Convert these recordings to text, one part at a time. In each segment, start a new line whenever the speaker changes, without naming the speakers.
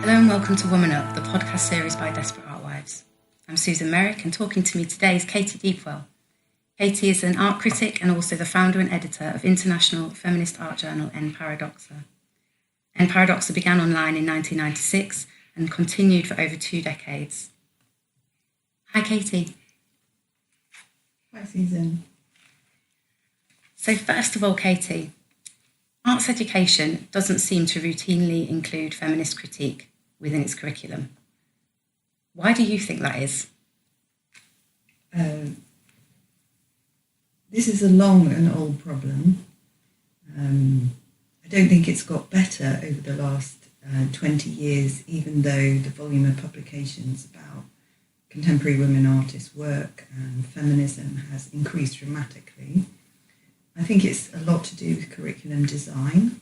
Hello and welcome to Woman Up, the podcast series by Desperate Art Wives. I'm Susan Merrick, and talking to me today is Katie Deepwell. Katie is an art critic and also the founder and editor of international feminist art journal En Paradoxa. En Paradoxa began online in 1996 and continued for over 2 decades. Hi, Katie.
Hi, Susan.
So first of all, Katie, arts education doesn't seem to routinely include feminist critique within its curriculum. Why do you think that is?
This is a long and old problem. I don't think it's got better over the last 20 years, even though the volume of publications about contemporary women artists' work and feminism has increased dramatically. I think it's a lot to do with curriculum design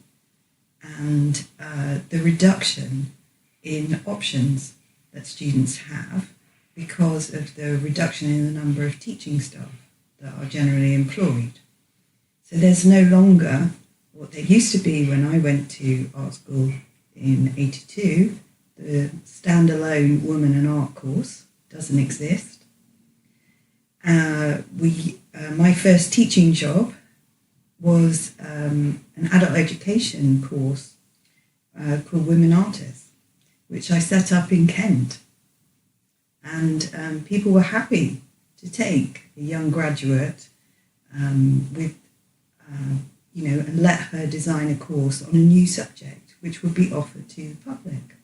and the reduction in options that students have because of the reduction in the number of teaching staff that are generally employed. So there's no longer what there used to be when I went to art school in 82. The standalone woman and art course doesn't exist. My first teaching job was an adult education course called Women Artists, which I set up in Kent. And people were happy to take a young graduate and let her design a course on a new subject, which would be offered to the public.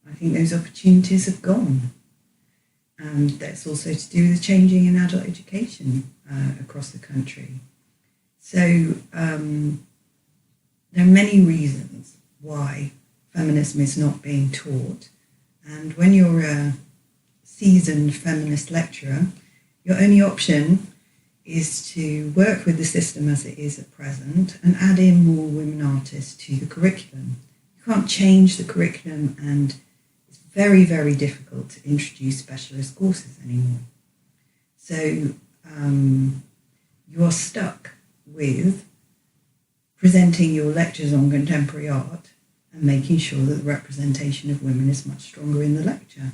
I think those opportunities have gone. And that's also to do with changing in adult education across the country. So there are many reasons why feminism is not being taught. And when you're a seasoned feminist lecturer, your only option is to work with the system as it is at present and add in more women artists to the curriculum. You can't change the curriculum, and it's very, very difficult to introduce specialist courses anymore. So you're stuck with presenting your lectures on contemporary art and making sure that the representation of women is much stronger in the lecture.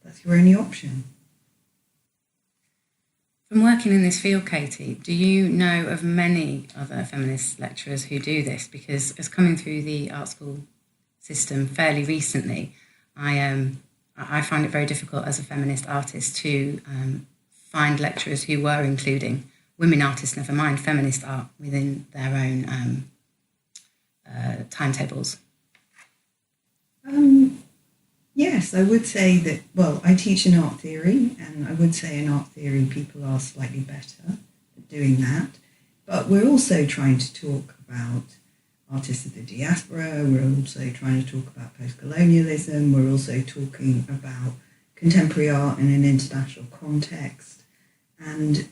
That's your only option.
From working in this field, Katie, do you know of many other feminist lecturers who do this? Because as coming through the art school system fairly recently, I find it very difficult as a feminist artist to find lecturers who were including women artists, never mind feminist art, within their own timetables.
Yes, I would say that, well, I teach in art theory, and I would say in art theory people are slightly better at doing that. But we're also trying to talk about artists of the diaspora, we're also trying to talk about post-colonialism, we're also talking about contemporary art in an international context. And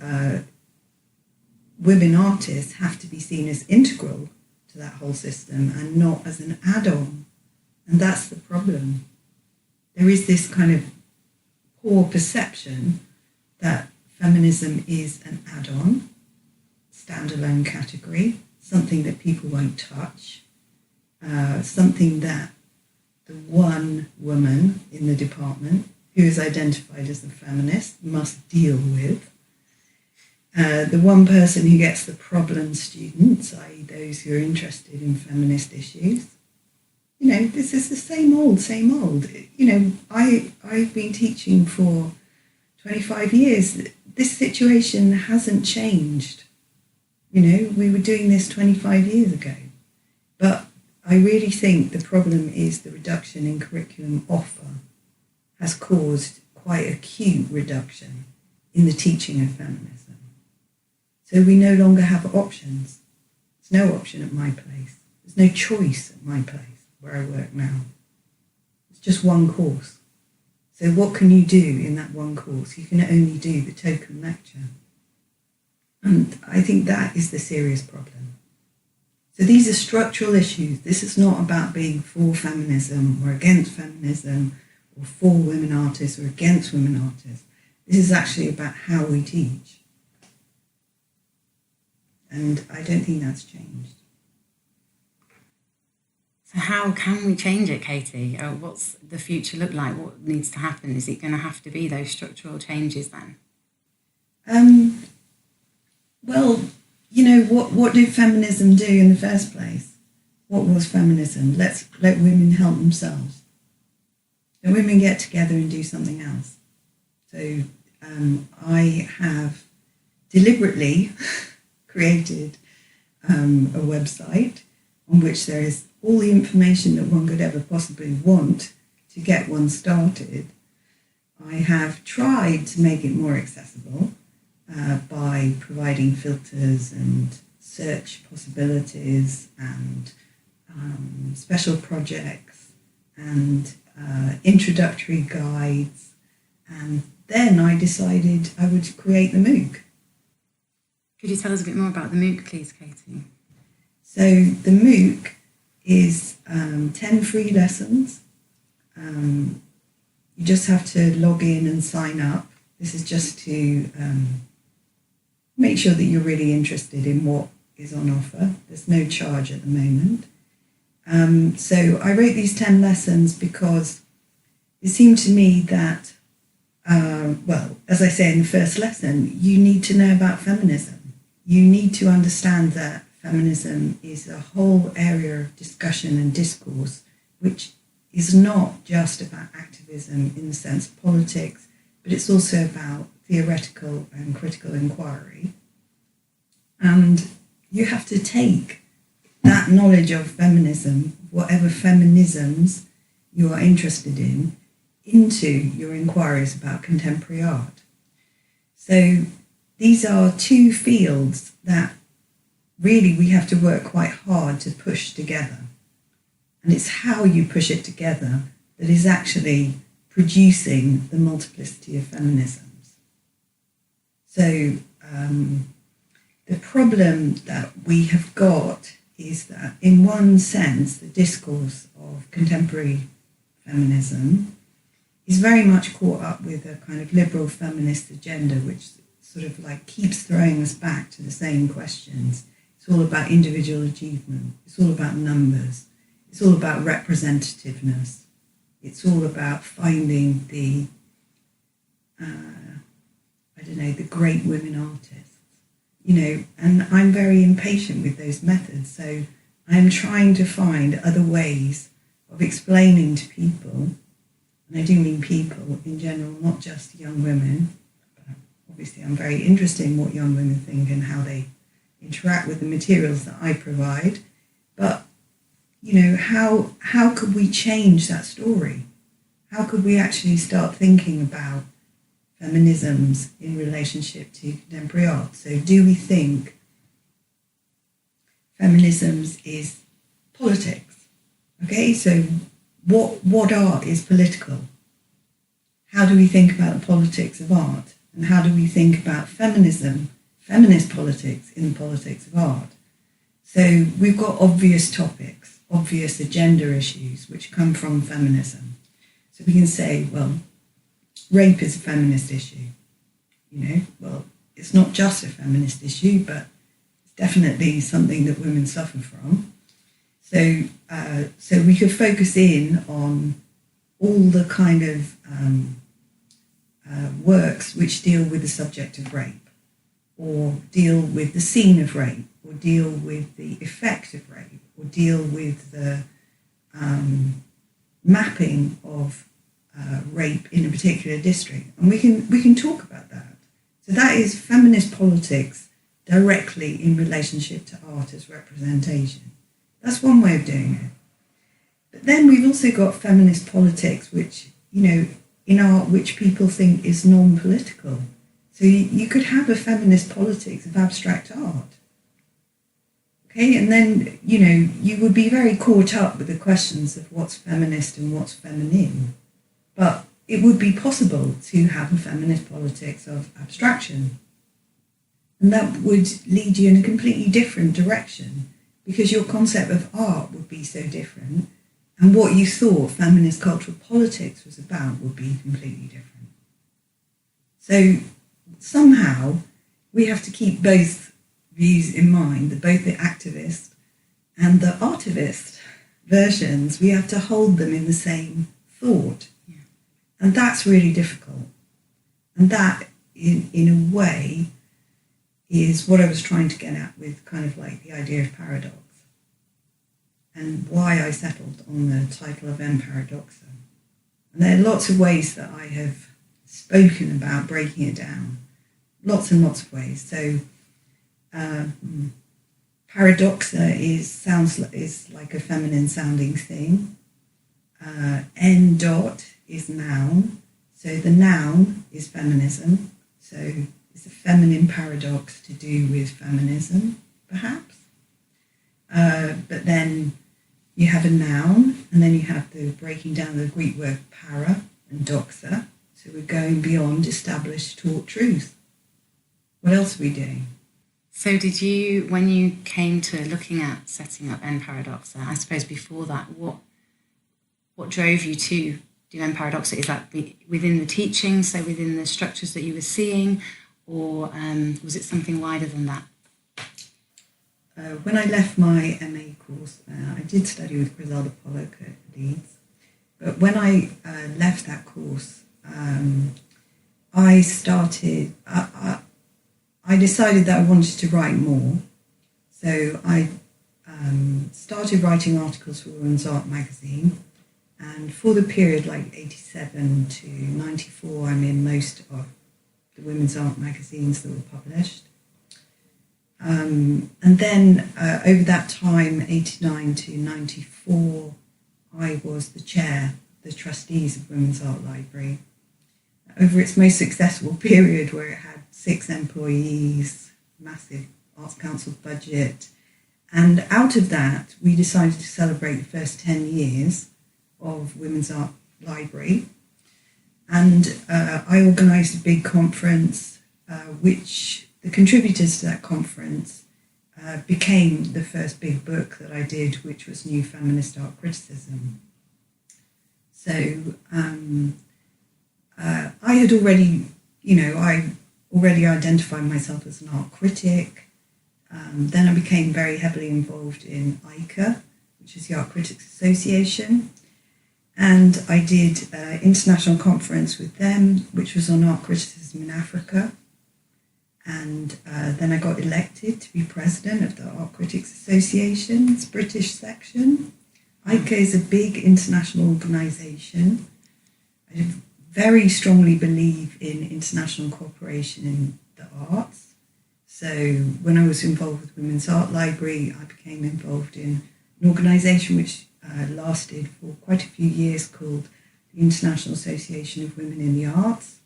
women artists have to be seen as integral to that whole system and not as an add-on. And that's the problem. There is this kind of poor perception that feminism is an add-on, standalone category, something that people won't touch, something that the one woman in the department who is identified as a feminist must deal with. The one person who gets the problem students, i.e. those who are interested in feminist issues. You know, this is the same old. You know, I've been teaching for 25 years. This situation hasn't changed. You know, we were doing this 25 years ago. But I really think the problem is the reduction in curriculum offer has caused quite acute reduction in the teaching of feminism. So we no longer have options. There's no option at my place. There's no choice at my place where I work now. It's just one course. So what can you do in that one course? You can only do the token lecture. And I think that is the serious problem. So these are structural issues. This is not about being for feminism or against feminism or for women artists or against women artists. This is actually about how we teach. And I don't think that's changed.
So how can we change it, Katie? What's the future look like? What needs to happen? Is it going to have to be those structural changes then?
Well, you know, what did feminism do in the first place? What was feminism? Let's let women help themselves. Let women get together and do something else. So I have deliberately created a website on which there is all the information that one could ever possibly want to get one started. I have tried to make it more accessible by providing filters and search possibilities and special projects and introductory guides. And then I decided I would create the MOOC.
Could you tell us a bit more about the MOOC, please, Katie?
So the MOOC is 10 free lessons. You just have to log in and sign up. This is just to make sure that you're really interested in what is on offer. There's no charge at the moment. So I wrote these 10 lessons because it seemed to me that, well, as I say in the first lesson, you need to know about feminism. You need to understand that feminism is a whole area of discussion and discourse, which is not just about activism in the sense of politics, but it's also about theoretical and critical inquiry. And you have to take that knowledge of feminism, whatever feminisms you are interested in, into your inquiries about contemporary art. So these are two fields that really we have to work quite hard to push together. And it's how you push it together that is actually producing the multiplicity of feminisms. So the problem that we have got is that in one sense, the discourse of contemporary feminism is very much caught up with a kind of liberal feminist agenda, which sort of like keeps throwing us back to the same questions. It's all about individual achievement. It's all about numbers. It's all about representativeness. It's all about finding the, the great women artists, and I'm very impatient with those methods. So I'm trying to find other ways of explaining to people, and I do mean people in general, not just young women. But obviously I'm very interested in what young women think and how they interact with the materials that I provide. But how could we change that story? How could we actually start thinking about feminisms in relationship to contemporary art? So do we think feminisms is politics? Okay, so what art is political? How do we think about the politics of art? And how do we think about feminism, feminist politics in the politics of art? So we've got obvious topics, obvious agenda issues which come from feminism. So we can say, well, rape is a feminist issue. Well, it's not just a feminist issue, but it's definitely something that women suffer from. So we could focus in on all the kind of works which deal with the subject of rape, or deal with the scene of rape, or deal with the effect of rape, or deal with the mapping of rape in a particular district. And we can talk about that. So that is feminist politics directly in relationship to art as representation. That's one way of doing it. But then we've also got feminist politics, which, in art, which people think is non-political. So you could have a feminist politics of abstract art. Okay, and then, you would be very caught up with the questions of what's feminist and what's feminine. But it would be possible to have a feminist politics of abstraction. And that would lead you in a completely different direction, because your concept of art would be so different, and what you thought feminist cultural politics was about would be completely different. So somehow we have to keep both views in mind, both the activist and the artivist versions. We have to hold them in the same thought.
Yeah.
And that's really difficult. And that, in a way, is what I was trying to get at with kind of like the idea of paradox, and why I settled on the title of Paradoxa. And there are lots of ways that I have spoken about breaking it down. Lots and lots of ways. So paradoxa is like a feminine sounding thing. N dot is noun. So the noun is feminism. So it's a feminine paradox to do with feminism, perhaps. But then you have a noun, and then you have the breaking down the Greek word para and doxa. So we're going beyond established taught truth. What else are we doing?
So did you, when you came to looking at setting up Paradoxa, I suppose before that, what drove you to do Paradoxa? Is that within the teaching, so within the structures that you were seeing, or was it something wider than that?
When I left my MA course, I did study with Griselda Pollock at Leeds. But when I left that course, I decided that I wanted to write more. So I started writing articles for Women's Art magazine. And for the period like 87 to 94, I'm in most of the Women's Art magazines that were published. And then over that time, 89 to 94, I was the chair, the trustees of Women's Art Library. Over its most successful period, where it had 6 employees, massive Arts Council budget. And out of that, we decided to celebrate the first 10 years of Women's Art Library. And I organised a big conference, which the contributors to that conference became the first big book that I did, which was New Feminist Art Criticism. So I had already, I already identified myself as an art critic. Then I became very heavily involved in ICA, which is the Art Critics Association. And I did an international conference with them, which was on art criticism in Africa. And then I got elected to be president of the Art Critics Association's British section. ICA is a big international organisation. I very strongly believe in international cooperation in the arts. So when I was involved with Women's Art Library, I became involved in an organisation which lasted for quite a few years called the International Association of Women in the Arts.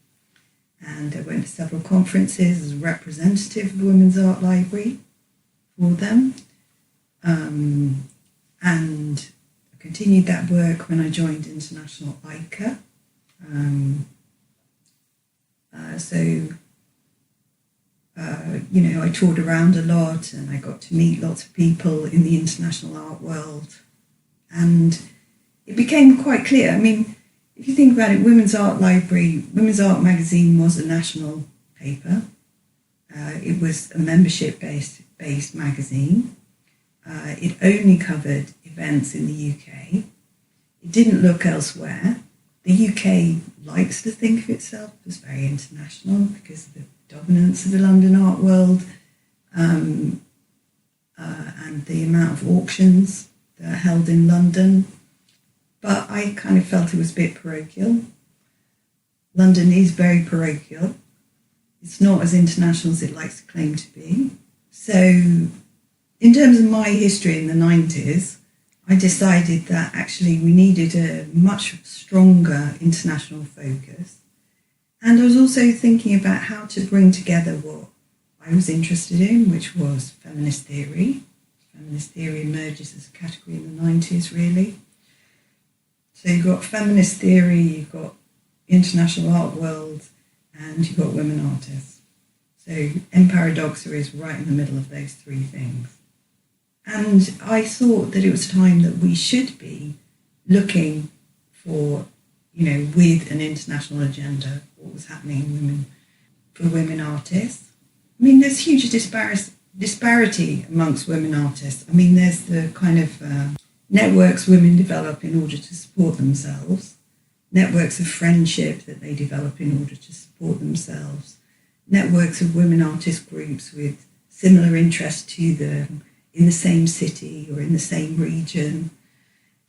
And I went to several conferences as a representative of the Women's Art Library for them. And I continued that work when I joined International ICA. I toured around a lot, and I got to meet lots of people in the international art world. And it became quite clear. I mean, if you think about it, Women's Art Library, Women's Art magazine was a national paper. It was a membership-based magazine. It only covered events in the UK. It didn't look elsewhere. The UK likes to think of itself as very international because of the dominance of the London art world and the amount of auctions that are held in London. But I kind of felt it was a bit parochial. London is very parochial. It's not as international as it likes to claim to be. So in terms of my history in the 90s, I decided that actually we needed a much stronger international focus. And I was also thinking about how to bring together what I was interested in, which was feminist theory. Feminist theory emerges as a category in the 90s, really. So you've got feminist theory, you've got international art world, and you've got women artists. So Paradoxa is right in the middle of those three things. And I thought that it was time that we should be looking for, with an international agenda, what was happening for women artists. I mean, there's huge disparity amongst women artists. I mean, there's the kind of networks women develop in order to support themselves, networks of friendship that they develop in order to support themselves, networks of women artist groups with similar interests to them in the same city or in the same region.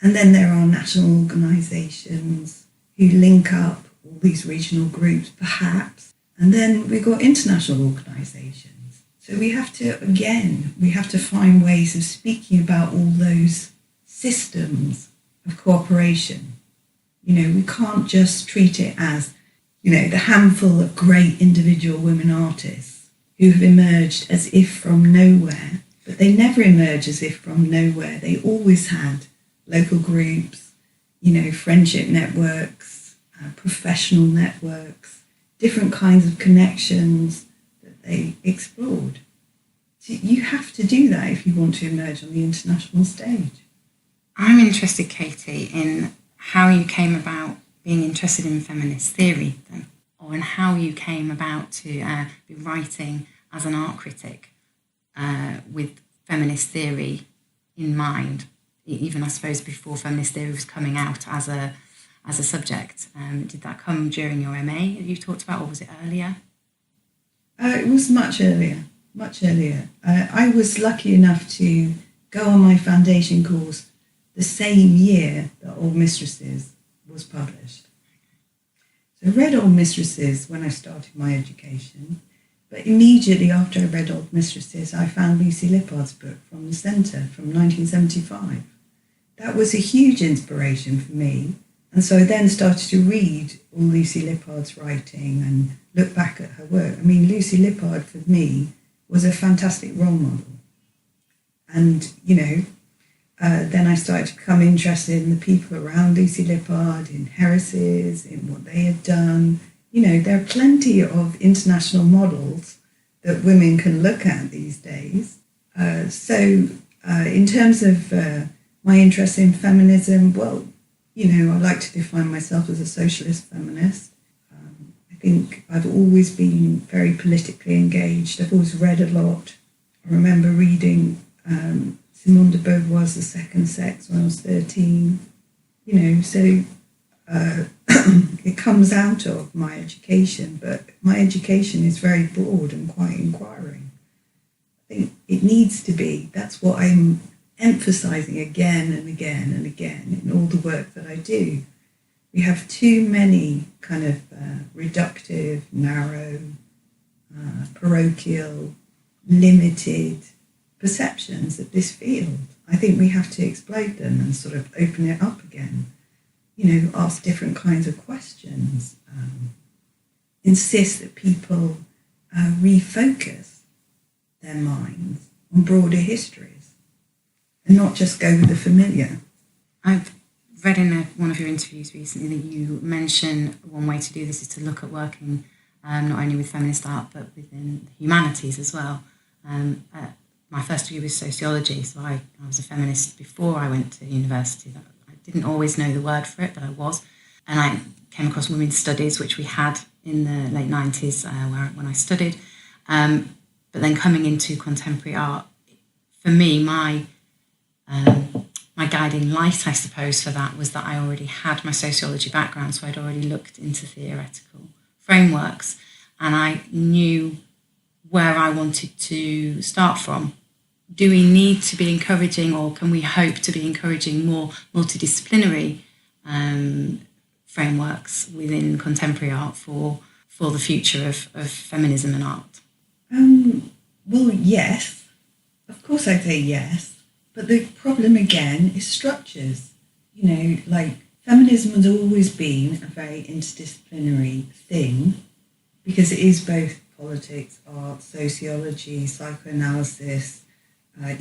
And then there are national organisations who link up all these regional groups, perhaps. And then we've got international organisations. So we have to find ways of speaking about all those systems of cooperation. We can't just treat it as, the handful of great individual women artists who have emerged as if from nowhere, but they never emerge as if from nowhere. They always had local groups, friendship networks, professional networks, different kinds of connections that they explored. So you have to do that if you want to emerge on the international stage.
I'm interested, Katie, in how you came about being interested in feminist theory then, or in how you came about to be writing as an art critic with feminist theory in mind, even I suppose before feminist theory was coming out as a subject. Did that come during your MA that you talked about, or was it earlier?
It was much earlier. I was lucky enough to go on my foundation course the same year that Old Mistresses was published. So I read Old Mistresses when I started my education, but immediately after I read Old Mistresses, I found Lucy Lippard's book From the Centre from 1975. That was a huge inspiration for me. And so I then started to read all Lucy Lippard's writing and look back at her work. I mean, Lucy Lippard, for me, was a fantastic role model. And, then I started to become interested in the people around Lucy Lippard, in heiresses, in what they had done. There are plenty of international models that women can look at these days. So in terms of my interest in feminism, well, I like to define myself as a socialist feminist. I think I've always been very politically engaged. I've always read a lot. I remember reading Simone de Beauvoir's The Second Sex when I was 13. So it comes out of my education, but my education is very broad and quite inquiring. I think it needs to be. That's what I'm emphasising again and again and again in all the work that I do. We have too many kind of reductive, narrow, parochial, limited perceptions of this field. I think we have to explode them and sort of open it up again. Ask different kinds of questions, insist that people refocus their minds on broader histories and not just go with the familiar.
I've read in one of your interviews recently that you mention one way to do this is to look at working not only with feminist art but within the humanities as well. My first degree was sociology, so I was a feminist before I went to university. I didn't always know the word for it, but I was. And I came across women's studies, which we had in the late 90s when I studied. But then coming into contemporary art, for me, my guiding light, I suppose, for that was that I already had my sociology background, so I'd already looked into theoretical frameworks, and I knew where I wanted to start from. Do we need to be encouraging, or can we hope to be encouraging more multidisciplinary frameworks within contemporary art for the future of feminism and art?
Well, yes. Of course I'd say yes. But the problem again is structures. Feminism has always been a very interdisciplinary thing because it is both politics, art, sociology, psychoanalysis,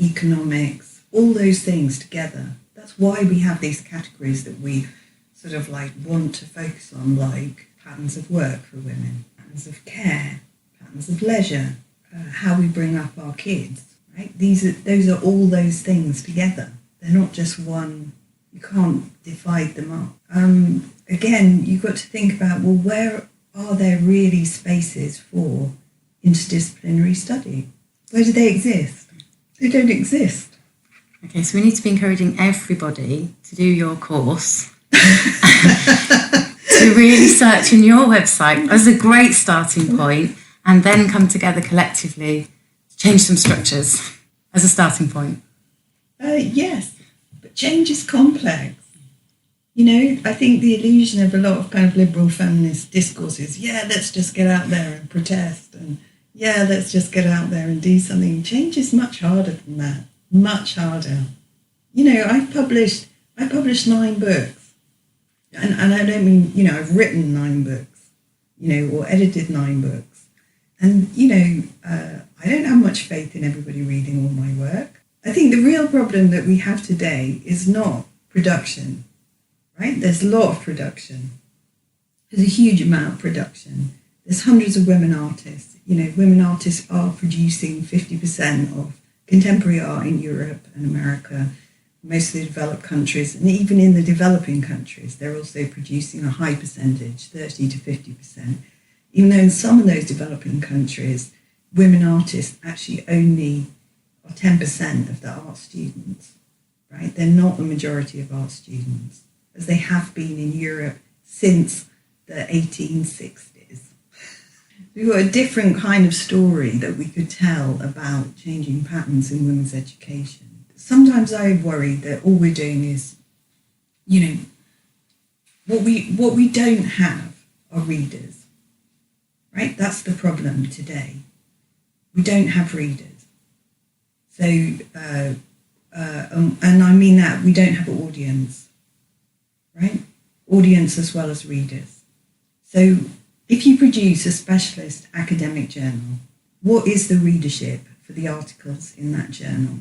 economics, all those things together. That's why we have these categories that we sort of want to focus on, like patterns of work for women, patterns of care, patterns of leisure, how we bring up our kids, right? Those are all those things together. They're not just one. You can't divide them up. Again, you've got to think about, well, where are there really spaces for interdisciplinary study? Where do they exist? They don't exist.
Okay, so we need to be encouraging everybody to do your course, to really search in your website as a great starting point, and then come together collectively to change some structures as a starting point.
Yes, but change is complex. You know, I think the illusion of a lot of kind of liberal feminist discourse is, yeah, let's just get out there and protest, and yeah, let's just get out there and do something. Change is much harder than that, much harder. You know, I've published 9 books, and I don't mean, you know, I've written 9 books, you know, or edited 9 books, and, you know, I don't have much faith in everybody reading all my work. I think the real problem that we have today is not production. Right? There's a lot of production. There's a huge amount of production. There's hundreds of women artists. You know, women artists are producing 50% of contemporary art in Europe and America, most of the developed countries, and even in the developing countries, they're also producing a high percentage, 30 to 50%. Even though in some of those developing countries, women artists actually only are 10% of the art students, right? They're not the majority of art students, as they have been in Europe since the 1860s. We've got a different kind of story that we could tell about changing patterns in women's education. Sometimes I worry that all we're doing is, you know, what we don't have are readers, right? That's the problem today. We don't have readers. So, and I mean that we don't have an audience. Right? Audience as well as readers. So if you produce a specialist academic journal, what is the readership for the articles in that journal?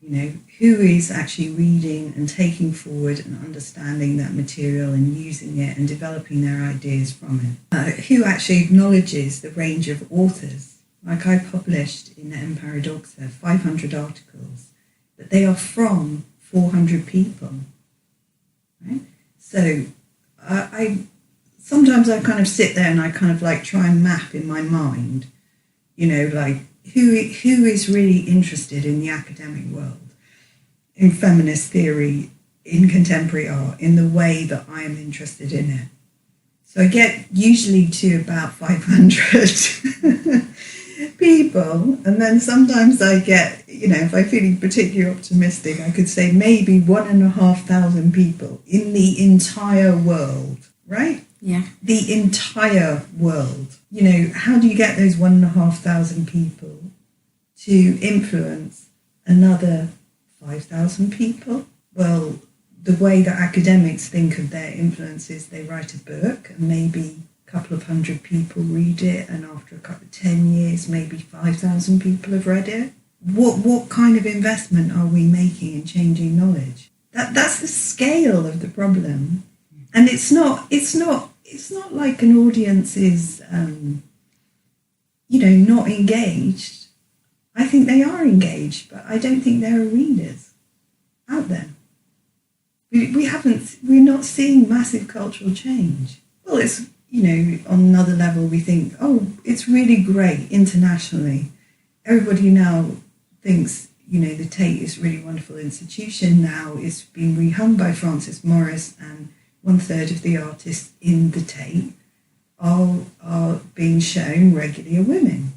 You know, who is actually reading and taking forward and understanding that material and using it and developing their ideas from it? Who actually acknowledges the range of authors? Like I published in Emparadoxa 500 articles, but they are from 400 people, right? So sometimes I kind of sit there and I kind of like try and map in my mind, you know, like who is really interested in the academic world, in feminist theory, in contemporary art, in the way that I am interested in it. So I get usually to about 500 people, and then sometimes I get, you know, if I'm feeling particularly optimistic, I could say maybe 1,500 people in the entire world, right?
Yeah. The
entire world. You know, how do you get those 1,500 people to influence another 5,000 people? Well, the way that academics think of their influence is they write a book and maybe a couple of hundred people read it, and after 10 years, maybe 5,000 people have read it. What kind of investment are we making in changing knowledge? That's the scale of the problem, and it's not like an audience is you know, not engaged. I think they are engaged, but I don't think there are readers out there. We're not seeing massive cultural change. Well, it's, you know, on another level we think, oh, it's really great internationally. Everybody now thinks, you know, the Tate is a really wonderful institution now. It's been rehung by Frances Morris, and 1/3 of the artists in the Tate are being shown regularly are women.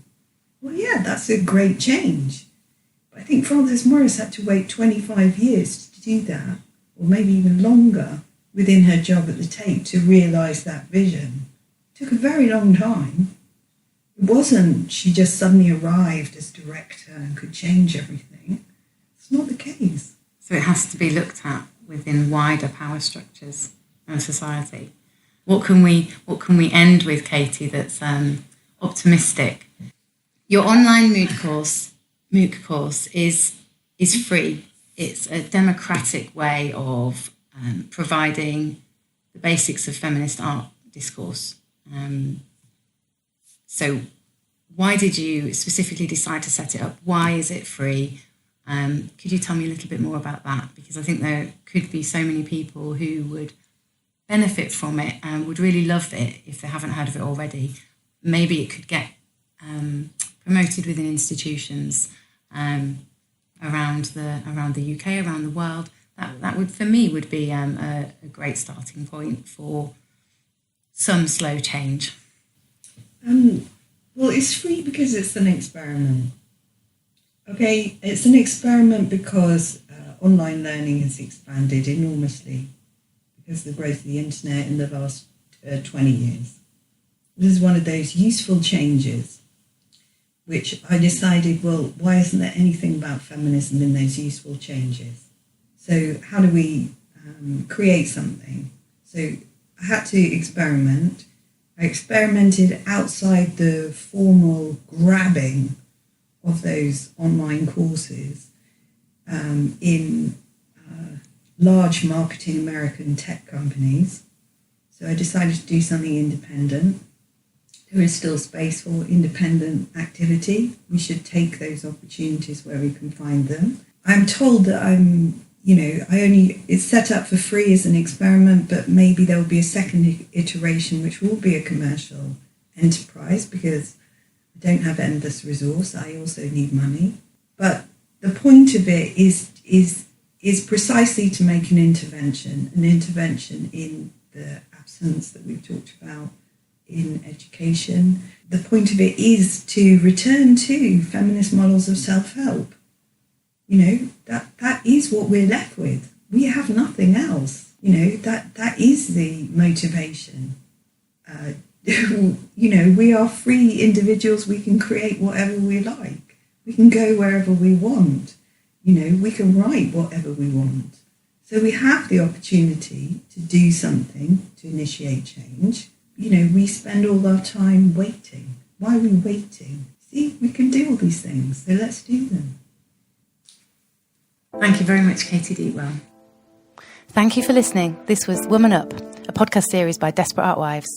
Well, yeah, that's a great change. But I think Frances Morris had to wait 25 years to do that, or maybe even longer, within her job at the Tate to realise that vision. It took a very long time. It wasn't she just suddenly arrived as director and could change everything. It's not the case.
So it has to be looked at within wider power structures and society. What can we end with, Katie, that's optimistic? Your online MOOC course is free. It's a democratic way of providing the basics of feminist art discourse. So why did you specifically decide to set it up? Why is it free? Could you tell me a little bit more about that? Because I think there could be so many people who would benefit from it and would really love it if they haven't heard of it already. Maybe it could get promoted within institutions around the UK, around the world. That would, for me, would be a great starting point for some slow change.
Well, it's free because it's an experiment. Okay, it's an experiment because online learning has expanded enormously because of the growth of the internet in the last 20 years. This is one of those useful changes which I decided, well, why isn't there anything about feminism in those useful changes? So how do we create something? So I had to experiment. I experimented outside the formal grabbing of those online courses in large marketing American tech companies. So I decided to do something independent. There is still space for independent activity. We should take those opportunities where we can find them. I'm told that it's set up for free as an experiment, but maybe there will be a second iteration which will be a commercial enterprise because I don't have endless resource. I also need money. But the point of it is precisely to make an intervention in the absence that we've talked about in education. The point of it is to return to feminist models of self-help. That is what we're left with. We have nothing else. That is the motivation. We are free individuals. We can create whatever we like. We can go wherever we want. We can write whatever we want. So we have the opportunity to do something, to initiate change. We spend all our time waiting. Why are we waiting? See, we can do all these things, so let's do them.
Thank you very much, Katie Deepwell. Thank you for listening. This was Woman Up, a podcast series by Desperate Art Wives.